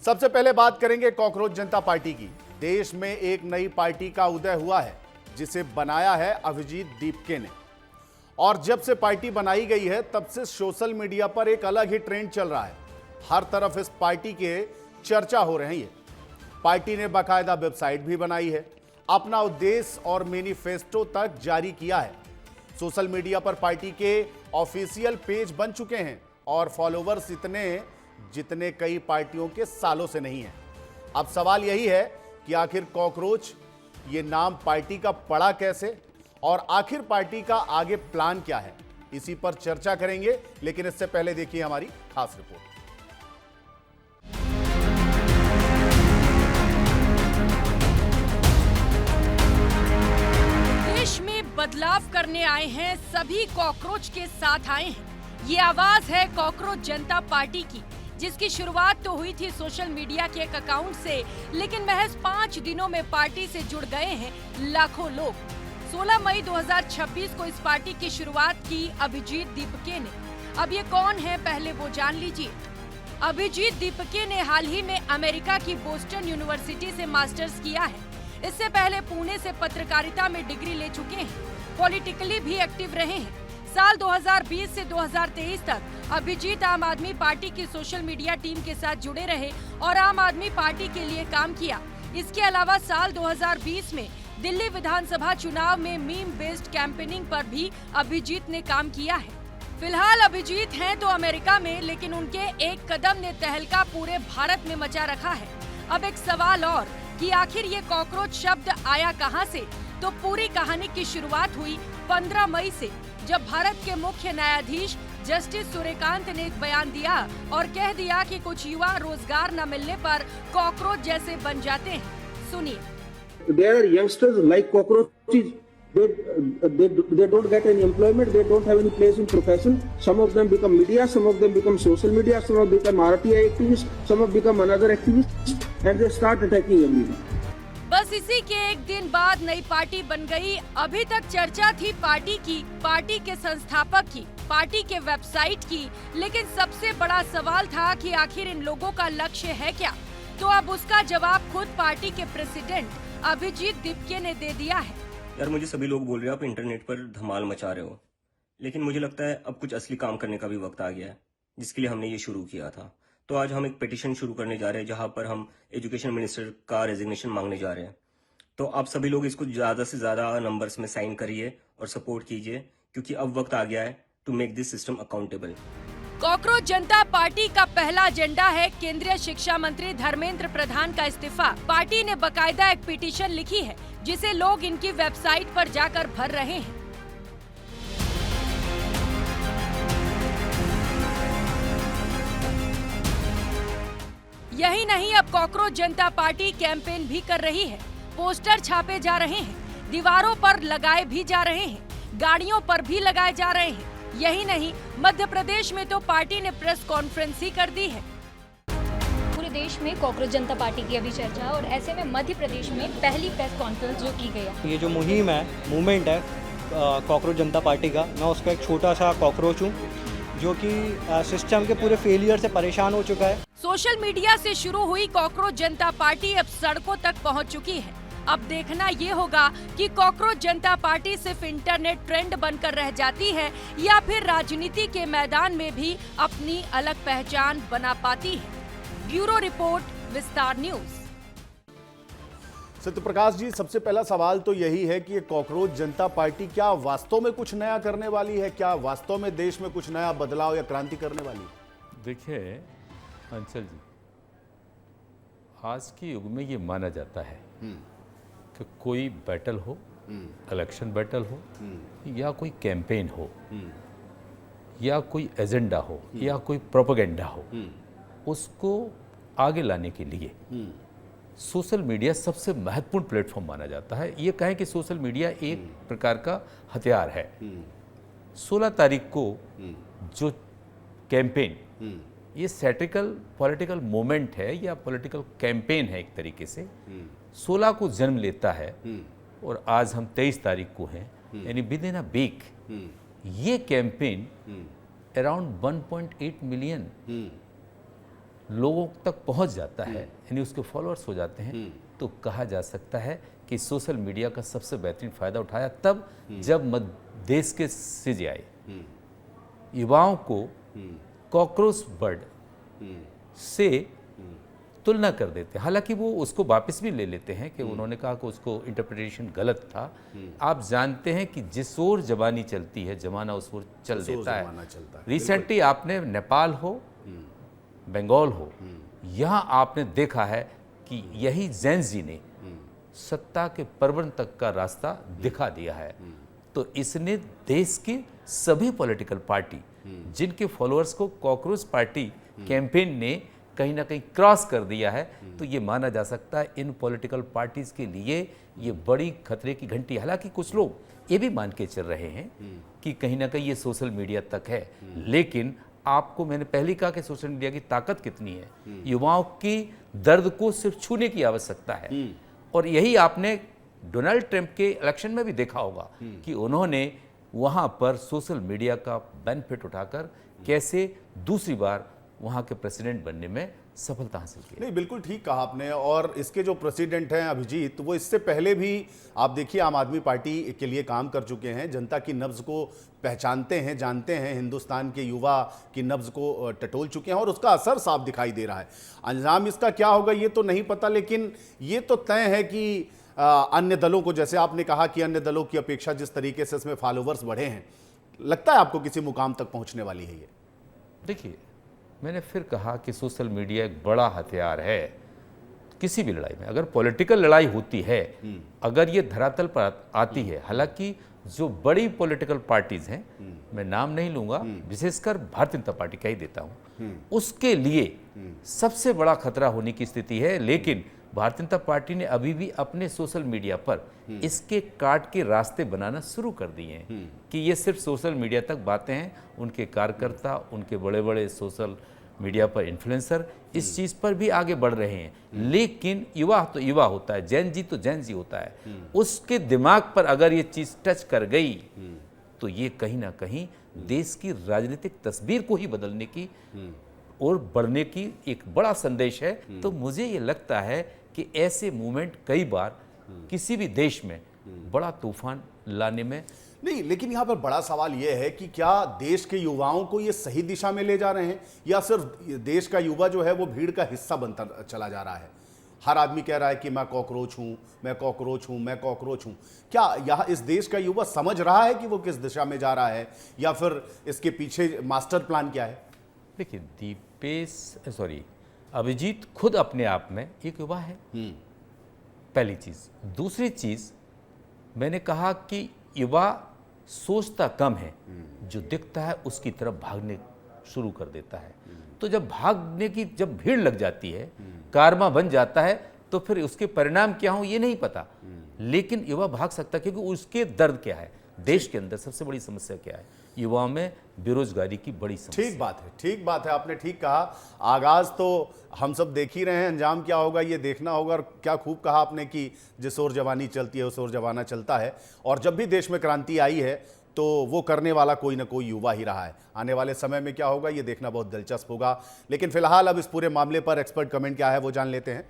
सबसे पहले बात करेंगे कॉकरोच जनता पार्टी की। देश में एक नई पार्टी का उदय हुआ है जिसे बनाया है अभिजीत दीपके ने। और जब से पार्टी बनाई गई है तब से सोशल मीडिया पर एक अलग ही ट्रेंड चल रहा है। हर तरफ इस पार्टी के चर्चा हो रही है। पार्टी ने बाकायदा वेबसाइट भी बनाई है, अपना उद्देश्य और मैनिफेस्टो तक जारी किया है। सोशल मीडिया पर पार्टी के ऑफिशियल पेज बन चुके हैं और फॉलोवर्स इतने जितने कई पार्टियों के सालों से नहीं है। अब सवाल यही है कि आखिर कॉकरोच ये नाम पार्टी का पड़ा कैसे और आखिर पार्टी का आगे प्लान क्या है, इसी पर चर्चा करेंगे। लेकिन इससे पहले देखिए हमारी खास रिपोर्ट। देश में बदलाव करने आए हैं, सभी कॉकरोच के साथ आए हैं। ये आवाज है कॉकरोच जनता पार्टी की, जिसकी शुरुआत तो हुई थी सोशल मीडिया के एक अकाउंट से, लेकिन महज 5 दिनों में पार्टी से जुड़ गए हैं लाखों लोग। 16 मई 2026 को इस पार्टी की शुरुआत की अभिजीत दीपके ने। अब ये कौन है, पहले वो जान लीजिए। अभिजीत दीपके ने हाल ही में अमेरिका की बोस्टन यूनिवर्सिटी से मास्टर्स किया है। इससे पहले पुणे से पत्रकारिता में डिग्री ले चुके हैं। पॉलिटिकली भी एक्टिव रहे हैं। साल 2020 से 2023 तक अभिजीत आम आदमी पार्टी की सोशल मीडिया टीम के साथ जुड़े रहे और आम आदमी पार्टी के लिए काम किया। इसके अलावा साल 2020 में दिल्ली विधानसभा चुनाव में मीम बेस्ड कैंपेनिंग पर भी अभिजीत ने काम किया है। फिलहाल अभिजीत हैं तो अमेरिका में, लेकिन उनके एक कदम ने तहलका पूरे भारत में मचा रखा है। अब एक सवाल और कि आखिर ये कॉकरोच शब्द आया कहां से? तो पूरी कहानी की शुरुआत हुई 15 मई से, जब भारत के मुख्य न्यायाधीश जस्टिस सूर्यकांत ने एक बयान दिया और कह दिया कि कुछ युवा रोजगार न मिलने पर कॉकरोच जैसे बन जाते हैं। सुनिए। There are youngsters like cockroaches. They don't get any employment. They don't have any place in profession. Some of them become media. Some of them become social media. Some of them become RTI activists. Some of them become another activists, and they start attacking everyone. बस इसी के एक दिन बाद नई party बन गई। अभी तक चर्चा थी पार्टी की, पार्टी के संस्थापक की, पार्टी के वेबसाइट की, लेकिन सबसे बड़ा सवाल था कि आखिर इन लोगों का लक्ष्य है क्या? तो अब उसका जवाब खुद पार्टी के प्रेसिडेंट अभिजीत दीपके ने दे दिया है। यार, मुझे सभी लोग बोल रहे हो आप इंटरनेट पर धमाल मचा रहे हो, लेकिन मुझे लगता है अब कुछ असली काम करने का भी वक्त आ गया है, जिसके लिए हमने ये शुरू किया था। तो आज हम एक पिटीशन शुरू करने जा रहे हैं, जहां पर हम एजुकेशन मिनिस्टर का रेजिग्नेशन मांगने जा रहे हैं। तो आप सभी लोग इसको ज्यादा से ज्यादा नंबर्स में साइन करिए और सपोर्ट कीजिए, क्योंकि अब वक्त आ गया है to make this system accountable. Cockroach Janta Party का पहला एजेंडा है केंद्रीय शिक्षा मंत्री धर्मेंद्र प्रधान का इस्तीफा। पार्टी ने बकायदा एक पिटीशन लिखी है, जिसे लोग इनकी वेबसाइट पर जाकर भर रहे हैं। यही नहीं, अब कॉकरोच जनता पार्टी कैंपेन भी कर रही है। पोस्टर छापे जा रहे हैं, दीवारों पर लगाए भी जा रहे हैं, गाड़ियों पर भी लगाए जा रहे हैं। यही नहीं, मध्य प्रदेश में तो पार्टी ने प्रेस कॉन्फ्रेंस ही कर दी है। पूरे देश में कॉकरोच जनता पार्टी की अभी चर्चा है और ऐसे में मध्य प्रदेश में पहली प्रेस कॉन्फ्रेंस जो की गई है। ये जो मुहिम है, मूवमेंट है कॉकरोच जनता पार्टी का, मैं उसका एक छोटा सा कॉकरोच हूँ जो कि सिस्टम के पूरे फेलियर से परेशान हो चुका है। सोशल मीडिया से शुरू हुई कॉकरोच जनता पार्टी अब सड़कों तक पहुंच चुकी है। अब देखना ये होगा कि कॉकरोच जनता पार्टी सिर्फ इंटरनेट ट्रेंड बनकर रह जाती है या फिर राजनीति के मैदान में भी अपनी अलग पहचान बना पाती है। ब्यूरो रिपोर्ट, विस्तार न्यूज। सत्यप्रकाश जी, सबसे पहला सवाल तो यही है कि ये कॉकरोच जनता पार्टी क्या वास्तव में कुछ नया करने वाली है? क्या वास्तव में देश में कुछ नया बदलाव या क्रांति करने वाली है? देखिए अंचल जी, आज के युग में ये माना जाता है कि कोई बैटल हो, इलेक्शन बैटल हो या कोई कैंपेन हो या कोई एजेंडा हो या कोई प्रोपेगेंडा हो, उसको आगे लाने के लिए सोशल मीडिया सबसे महत्वपूर्ण प्लेटफॉर्म माना जाता है। ये कहें कि सोशल मीडिया एक प्रकार का हथियार है। 16 तारीख को जो कैंपेन, ये सैटिकल पॉलिटिकल मोमेंट है या पॉलिटिकल कैंपेन है एक तरीके से, 16 को जन्म लेता है और आज हम 23 तारीख को हैं, यानी विद इन अ वीक ये कैंपेन अराउंड 1.8 मिलियन लोगों तक पहुंच जाता है, यानी उसके फॉलोअर्स हो जाते हैं, तो कहा जा सकता है कि सोशल मीडिया का सबसे बेहतरीन फ़ायदा उठाया तब जब देश के सिजे आए। युवाओं को कॉकरोच बर्ड से तुलना कर देते हैं, हालांकि वो उसको वापस भी ले लेते हैं कि उन्होंने कहा कि उसको इंटरप्रिटेशन गलत था। आप जानते हैं कि जिस ओर जबानी चलती है जमाना उस ओर चल देता है। रिसेंटली आपने नेपाल हो, बंगाल हो, यहाँ आपने देखा है कि यही जेन जी ने सत्ता के परवन तक का रास्ता दिखा दिया है। तो इसने देश की सभी पॉलिटिकल पार्टी जिनके फॉलोअर्स को कॉकरोच पार्टी कैंपेन ने कहीं ना कहीं क्रॉस कर दिया है, तो ये माना जा सकता है इन पॉलिटिकल पार्टीज के लिए ये बड़ी खतरे की घंटी। हालांकि कुछ लोग ये भी मान के चल रहे हैं कि कहीं ना कहीं ये सोशल मीडिया तक है, लेकिन आपको मैंने पहले कहा कि सोशल मीडिया की ताकत कितनी है। युवाओं की दर्द को सिर्फ छूने की आवश्यकता है, और यही आपने डोनाल्ड ट्रंप के इलेक्शन में भी देखा होगा कि उन्होंने वहां पर सोशल मीडिया का बेनिफिट उठाकर कैसे दूसरी बार वहां के प्रेसिडेंट बनने में सफलता हासिल की। नहीं, बिल्कुल ठीक कहा आपने। और इसके जो प्रेसिडेंट हैं अभिजीत, वो इससे पहले भी आप देखिए आम आदमी पार्टी के लिए काम कर चुके हैं, जनता की नब्ज को पहचानते हैं, जानते हैं, हिंदुस्तान के युवा की नब्ज को टटोल चुके हैं, और उसका असर साफ दिखाई दे रहा है। अंजाम इसका क्या होगा ये तो नहीं पता, लेकिन ये तो तय है कि अन्य दलों को, जैसे आपने कहा कि अन्य दलों की अपेक्षा जिस तरीके से इसमें फॉलोवर्स बढ़े हैं, लगता है आपको किसी मुकाम तक पहुंचने वाली है ये? देखिए, मैंने फिर कहा कि सोशल मीडिया एक बड़ा हथियार है किसी भी लड़ाई में। अगर पॉलिटिकल लड़ाई होती है, अगर ये धरातल पर आती है, हालांकि जो बड़ी पॉलिटिकल पार्टीज हैं, मैं नाम नहीं लूंगा, विशेषकर भारतीय जनता पार्टी का ही देता हूं, उसके लिए सबसे बड़ा खतरा होने की स्थिति है। लेकिन भारतीय जनता पार्टी ने अभी भी अपने सोशल मीडिया पर इसके काट के रास्ते बनाना शुरू कर दिए हैं कि ये सिर्फ सोशल मीडिया तक बातें हैं। उनके कार्यकर्ता, उनके बड़े बड़े सोशल मीडिया पर इन्फ्लुएंसर इस चीज़ पर भी आगे बढ़ रहे हैं, लेकिन युवा तो युवा होता है, जैन जी तो जैन जी होता है। उसके दिमाग पर अगर ये चीज़ टच कर गई तो ये कहीं ना कहीं देश की राजनीतिक तस्वीर को ही बदलने की और बढ़ने की एक बड़ा संदेश है। तो मुझे ये लगता है कि ऐसे मूवमेंट कई बार किसी भी देश में बड़ा तूफान लाने में नहीं, लेकिन यहाँ पर बड़ा सवाल यह है कि क्या देश के युवाओं को ये सही दिशा में ले जा रहे हैं, या सिर्फ देश का युवा जो है वो भीड़ का हिस्सा बनता चला जा रहा है? हर आदमी कह रहा है कि मैं कॉकरोच हूँ, मैं कॉकरोच हूँ, मैं कॉकरोच हूँ। क्या यहाँ इस देश का युवा समझ रहा है कि वो किस दिशा में जा रहा है, या फिर इसके पीछे मास्टर प्लान क्या है? देखिए, अभिजीत खुद अपने आप में एक युवा है, पहली चीज़। दूसरी चीज़, मैंने कहा कि युवा सोचता कम है, जो दिखता है उसकी तरफ भागने शुरू कर देता है। तो जब भागने की जब भीड़ लग जाती है, कारवां बन जाता है, तो फिर उसके परिणाम क्या हो ये नहीं पता, लेकिन युवा भाग सकता है क्योंकि उसके दर्द क्या है। देश के अंदर सबसे बड़ी समस्या क्या है? युवाओं में बेरोजगारी की बड़ी समस्या। ठीक बात है, ठीक बात है, आपने ठीक कहा। आगाज तो हम सब देख ही रहे हैं, अंजाम क्या होगा ये देखना होगा। और क्या खूब कहा आपने कि जिस ओर जवानी चलती है उस ओर जमाना चलता है, और जब भी देश में क्रांति आई है तो वो करने वाला कोई ना कोई युवा ही रहा है। आने वाले समय में क्या होगा ये देखना बहुत दिलचस्प होगा। लेकिन फिलहाल अब इस पूरे मामले पर एक्सपर्ट कमेंट क्या है वो जान लेते हैं।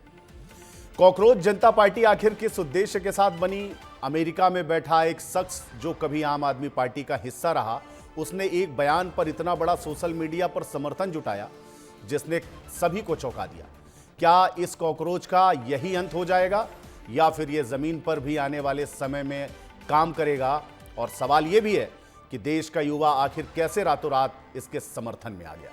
कॉकरोच जनता पार्टी आखिर किस उद्देश्य के साथ बनी? अमेरिका में बैठा एक शख्स जो कभी आम आदमी पार्टी का हिस्सा रहा, उसने एक बयान पर इतना बड़ा सोशल मीडिया पर समर्थन जुटाया जिसने सभी को चौंका दिया। क्या इस कॉकरोच का यही अंत हो जाएगा, या फिर ये जमीन पर भी आने वाले समय में काम करेगा? और सवाल ये भी है कि देश का युवा आखिर कैसे रातों रात इसके समर्थन में आ गया।